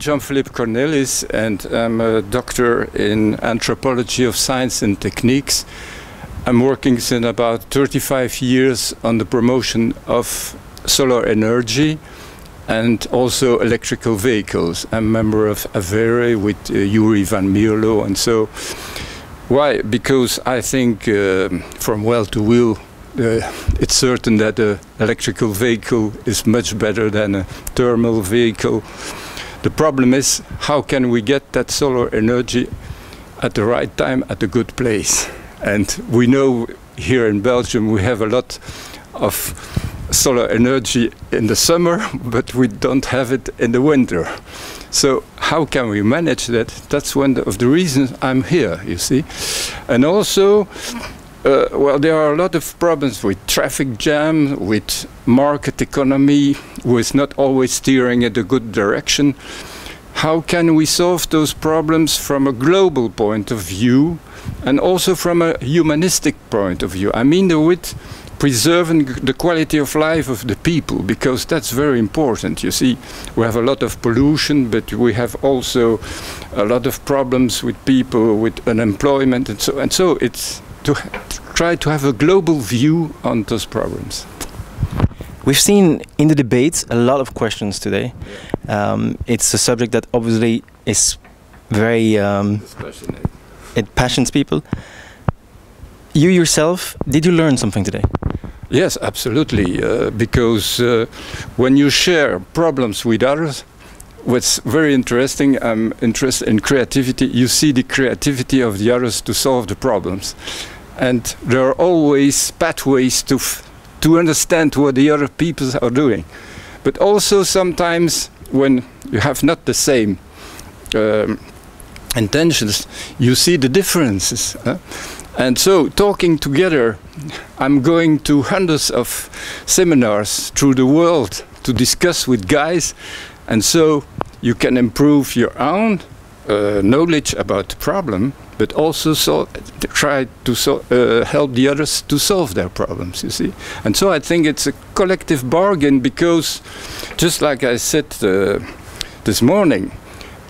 Jean-Philippe Cornélis, and I'm a doctor in anthropology of science and techniques. I'm working since about 35 years on the promotion of solar energy and also electrical vehicles. I'm a member of AVERE with Yuri van Mierlo, and so why? Because I think from well to wheel, it's certain that an electrical vehicle is much better than a thermal vehicle. The problem is, how can we get that solar energy at the right time, at a good place? And we know here in Belgium we have a lot of solar energy in the summer, but we don't have it in the winter. So how can we manage that? That's one of the reasons I'm here, you see. And also, well, there are a lot of problems with traffic jam, with market economy, who is not always steering in a good direction. How can we solve those problems from a global point of view and also from a humanistic point of view? I mean with preserving the quality of life of the people, because that's very important. You see, we have a lot of pollution, but we have also a lot of problems with people with unemployment, and so it's to try to have a global view on those problems. We've seen in the debates a lot of questions today. It's a subject that obviously is very it passions people. You yourself, did you learn something today? Yes, absolutely, because when you share problems with others, what's very interesting, I'm interested in creativity, you see the creativity of the others to solve the problems. And there are always pathways to understand what the other people are doing. But also sometimes when you have not the same intentions, you see the differences. And so, talking together, I'm going to hundreds of seminars through the world to discuss with guys, and so you can improve your own knowledge about the problem, but also try to help the others to solve their problems, you see. And so I think it's a collective bargain, because, just like I said this morning,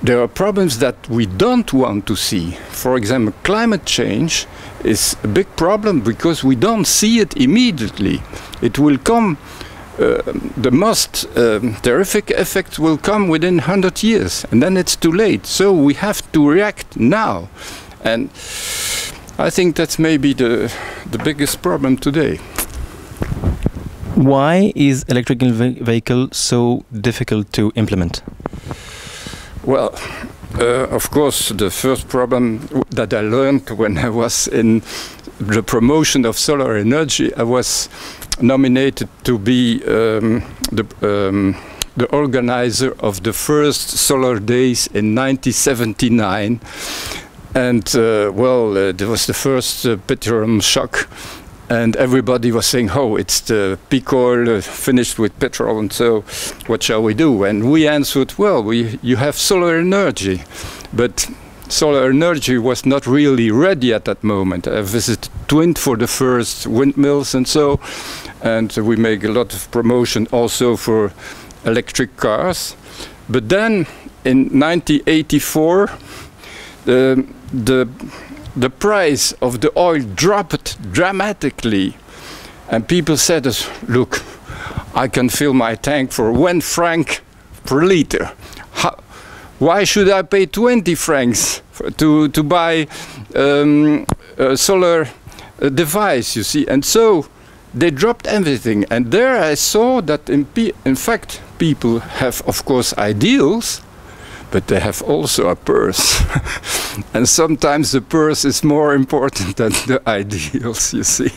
there are problems that we don't want to see. For example, climate change is a big problem because we don't see it immediately. It will come, the most terrific effect will come within 100 years, and then it's too late. So we have to react now. And I think that's maybe the biggest problem today. Why is electrical vehicle so difficult to implement? Well, of course, the first problem that I learned when I was in the promotion of solar energy, I was nominated to be the organizer of the first solar days in 1979. And well, there was the first petroleum shock. And everybody was saying, oh, it's the peak oil finished with petrol, and so what shall we do? And we answered, well, you have solar energy. But solar energy was not really ready at that moment. I visited Twint for the first windmills and so, and we make a lot of promotion also for electric cars. But then in 1984, the price of the oil dropped dramatically, and people said, look, I can fill my tank for 1 franc per liter. Why should I pay 20 francs to buy a solar device, you see? And so they dropped everything, and there I saw that in fact people have, of course, ideals, but they have also a purse. And sometimes the purse is more important than the ideals, you see.